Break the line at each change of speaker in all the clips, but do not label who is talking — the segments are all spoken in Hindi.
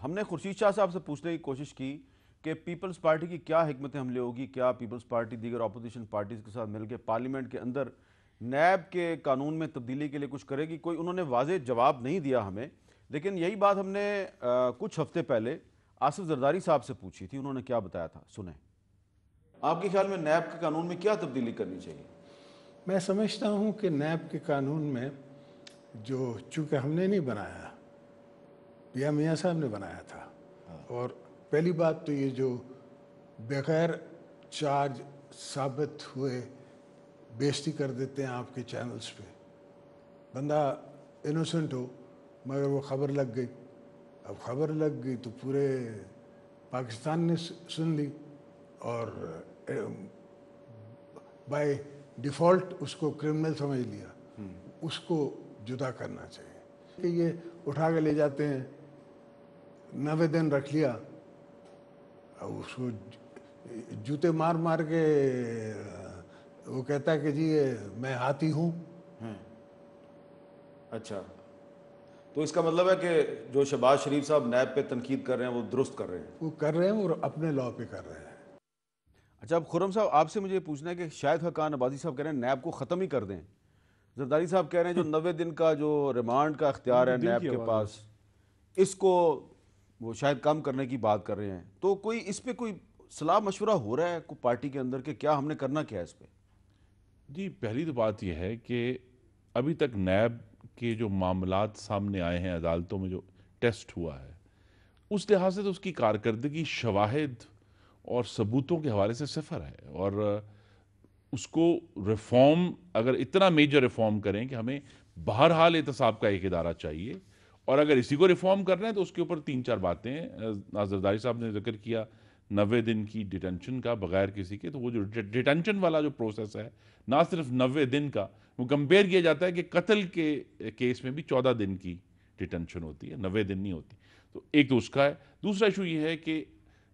हमने खुर्शीद शाह साहब से पूछने की कोशिश की कि पीपल्स पार्टी की क्या हिकमत अमली होगी, क्या पीपल्स पार्टी दीगर अपोजिशन पार्टीज़ के साथ मिलकर पार्लियामेंट के अंदर नैब के कानून में तब्दीली के लिए कुछ करेगी। कोई उन्होंने वाज़ेह जवाब नहीं दिया हमें, लेकिन यही बात हमने कुछ हफ्ते पहले आसिफ जरदारी साहब से पूछी थी। उन्होंने क्या बताया था, सुने। आपके ख्याल में नैब के कानून में क्या तब्दीली करनी चाहिए?
मैं समझता हूँ कि नैब के कानून में जो, चूँकि हमने नहीं बनाया, पिया मियाँ साहब ने बनाया था। और पहली बात तो ये जो बग़ैर चार्ज साबित हुए बेइज्जती कर देते हैं आपके चैनल्स पे, बंदा इनोसेंट हो मगर वो खबर लग गई। अब खबर लग गई तो पूरे पाकिस्तान ने सुन ली और बाय डिफ़ॉल्ट उसको क्रिमिनल समझ लिया। उसको जुदा करना चाहिए कि ये उठा के ले जाते हैं, 90 दिन रख लिया, अब उसको जूते मार मार के वो कहता है कि जी मैं हाथी हूँ।
अच्छा, तो इसका मतलब है कि जो शहबाज शरीफ साहब नैब पे तनकीद कर रहे हैं वो दुरुस्त कर रहे हैं?
वो कर रहे हैं और अपने लॉ पे कर रहे हैं।
अच्छा, अब खुर्रम साहब आपसे मुझे पूछना है कि शाहिद हक़ान अब्बासी साहब कह रहे हैं नैब को ख़त्म ही कर दें। जरदारी साहब कह रहे हैं जो 90 दिन का जो रिमांड का अख्तियार है नैब के पास, इसको वो शायद कम करने की बात कर रहे हैं। तो कोई इस पे कोई सलाह मशवरा हो रहा है कोई पार्टी के अंदर कि क्या हमने करना क्या है इस पे?
जी, पहली तो बात यह है कि अभी तक नैब के जो मामलात सामने आए हैं, अदालतों में जो टेस्ट हुआ है, उस लिहाज से तो उसकी कारकर्दगी शवाहिद और सबूतों के हवाले से सिफर है। और उसको रिफॉर्म, अगर इतना मेजर रिफॉर्म करें कि हमें बहरहाल एहतसाब का एक इदारा चाहिए, और अगर इसी को रिफॉर्म करना है तो उसके ऊपर 3-4 बातें जरदारी साहब ने जिक्र किया 90 दिन की डिटेंशन का बगैर किसी के। तो वो जो डिटेंशन वाला जो प्रोसेस है, ना सिर्फ 90 दिन का, वो कंपेयर किया जाता है कि कत्ल के केस में भी 14 दिन की डिटेंशन होती है, 90 दिन नहीं होती। तो एक तो उसका है। दूसरा इशू ये है कि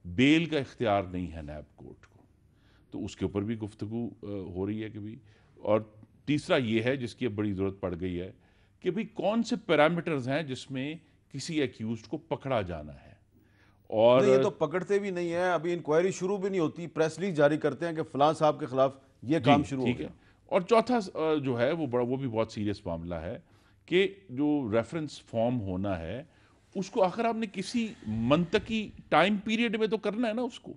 बेल का इख्तियार नहीं है नैब कोर्ट को, तो उसके ऊपर भी गुफ्तगू हो रही है कि भी। और तीसरा ये है जिसकी अब बड़ी ज़रूरत पड़ गई है कि भाई कौन से पैरामीटर्स हैं जिसमें किसी एक्यूज्ड को पकड़ा जाना है। और
नहीं, ये तो पकड़ते भी नहीं है, अभी इंक्वायरी शुरू भी नहीं होती, प्रेस रिलीज जारी करते हैं कि फलां साहब के खिलाफ ये काम शुरू हो
ठीक
गया।
है। और चौथा जो है वो भी बहुत सीरियस मामला है कि जो रेफरेंस फॉर्म होना है उसको आखिर आपने किसी मंतकी टाइम पीरियड में तो करना है ना उसको।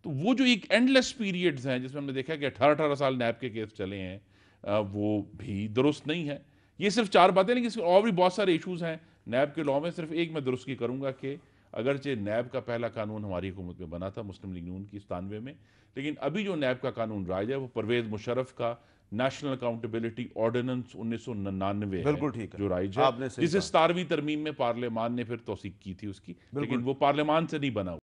तो वो जो एक एंडलेस पीरियड्स हैं जिसमें हमने देखा कि 18-18 साल नैब के केस चले हैं, वो भी दुरुस्त नहीं है। ये सिर्फ 4 बातें नहीं, इसमें और भी बहुत सारे इशूज़ हैं नैब के लॉ में। सिर्फ एक मैं दुरुस्ती करूंगा कि अगरचे नैब का पहला कानून हमारी हुकूमत में बना था मुस्लिम लीग नून की 97 में, लेकिन अभी जो नैब का कानून राज है वो परवेज़ मुशर्रफ का नेशनल अकाउंटेबिलिटी ऑर्डिनेंस 1999 है
बिल्कुल ठीक है,
जो राइज है,
आपने सही
जिसे
कहा।
17वीं तरमीम में पार्लियामान ने फिर तौसीक की थी उसकी, लेकिन
बिल्कुल।
वो पार्लियामान से नहीं बना।